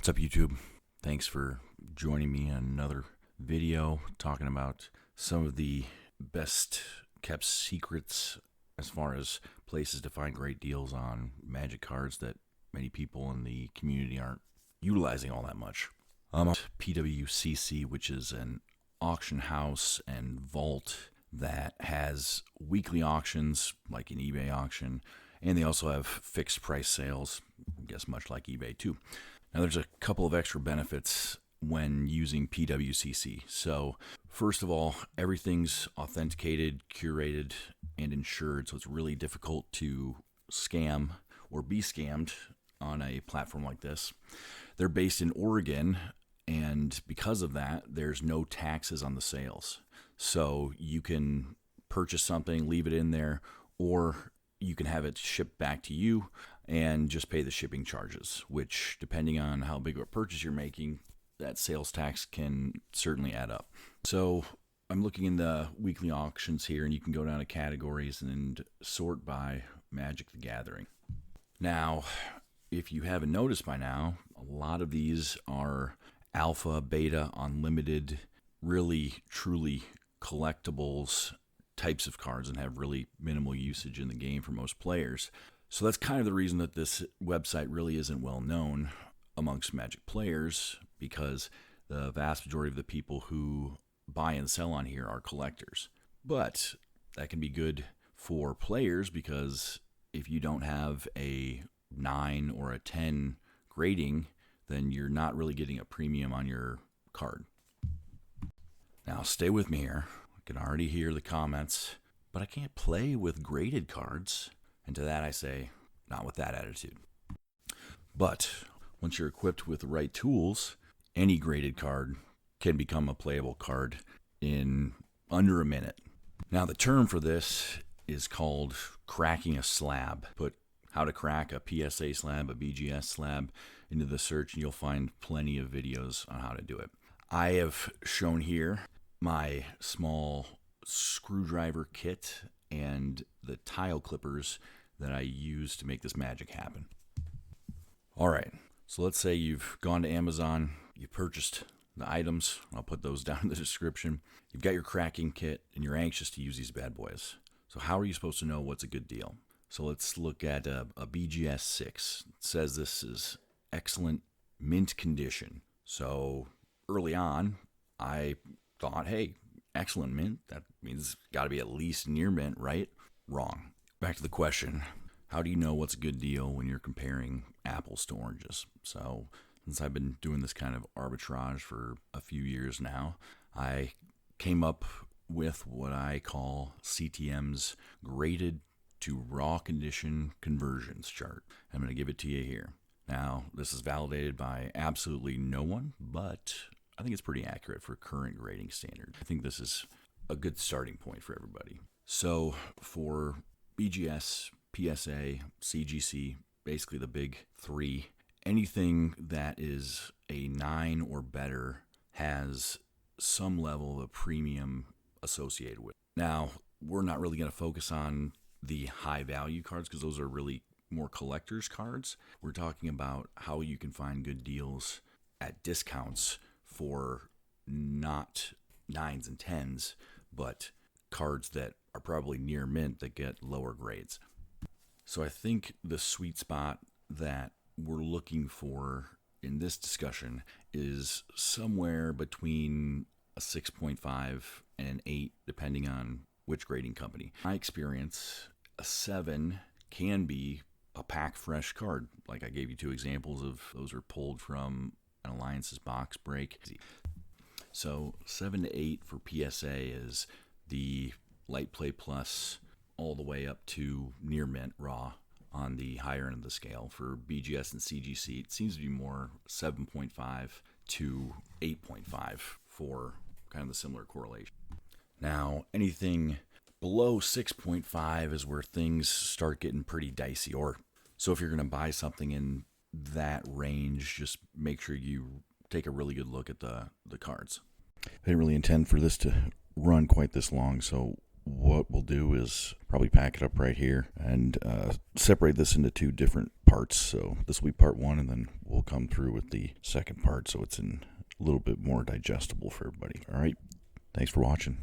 What's up, YouTube? Thanks for joining me on another video talking about some of the best kept secrets as far as places to find great deals on Magic cards that many people in the community aren't utilizing all that much. I'm at PWCC, which is an auction house and vault that has weekly auctions like an eBay auction, and they also have fixed price sales, I guess much like eBay too. Now, there's a couple of extra benefits when using PWCC. So, first of all, everything's authenticated, curated, and insured, so it's really difficult to scam or be scammed on a platform like this. They're based in Oregon, and because of that, there's no taxes on the sales. So you can purchase something, leave it in there, or you can have it shipped back to you and just pay the shipping charges, which, depending on how big of a purchase you're making, that sales tax can certainly add up. So I'm looking in the weekly auctions here, and you can go down to categories and sort by Magic the Gathering. Now, if you haven't noticed by now, a lot of these are alpha, beta, unlimited, really, truly collectibles types of cards and have really minimal usage in the game for most players. So that's kind of the reason that this website really isn't well known amongst Magic players, because the vast majority of the people who buy and sell on here are collectors. But that can be good for players, because if you don't have a 9 or a 10 grading, then you're not really getting a premium on your card. Now, stay with me here. I can already hear the comments, but I can't play with graded cards. And to that I say, not with that attitude. But once you're equipped with the right tools, any graded card can become a playable card in under a minute. Now, the term for this is called cracking a slab. Put how to crack a PSA slab, a BGS slab into the search, and you'll find plenty of videos on how to do it. I have shown here my small screwdriver kit and the tile clippers that I use to make this magic happen. All right, so let's say you've gone to Amazon, you purchased the items, I'll put those down in the description. You've got your cracking kit, and you're anxious to use these bad boys. So how are you supposed to know what's a good deal? So let's look at a BGS 6. It says this is excellent mint condition. So early on, I thought, hey, excellent mint, that means it's got to be at least near mint, right? Wrong. Back to the question, how do you know what's a good deal when you're comparing apples to oranges? So since I've been doing this kind of arbitrage for a few years now, I came up with what I call CTM's graded to raw condition conversions chart. I'm going to give it to you here. Now, this is validated by absolutely no one, but I think it's pretty accurate for current grading standard. I think this is a good starting point for everybody. So for BGS, PSA, CGC, basically the big three, anything that is a 9 or better has some level of premium associated with it. Now, we're not really going to focus on the high value cards, because those are really more collectors cards. We're talking about how you can find good deals at discounts for not 9s and 10s, but cards that are probably near mint that get lower grades. So I think the sweet spot that we're looking for in this discussion is somewhere between a 6.5 and an 8, depending on which grading company. In my experience, a 7 can be a pack fresh card. Like I gave you 2 examples of, those are pulled from an Alliance's box break. So 7 to 8 for PSA is the light play plus all the way up to near mint raw on the higher end of the scale. For BGS and CGC, it seems to be more 7.5 to 8.5 for kind of the similar correlation. Now, anything below 6.5 is where things start getting pretty dicey. Or so if you're going to buy something in that range, just make sure you take a really good look at the cards. I didn't really intend for this to run quite this long, so what we'll do is probably pack it up right here and separate this into 2 different parts. So this will be part 1, and then we'll come through with the second part, so it's a little bit more digestible for everybody. All right. Thanks for watching.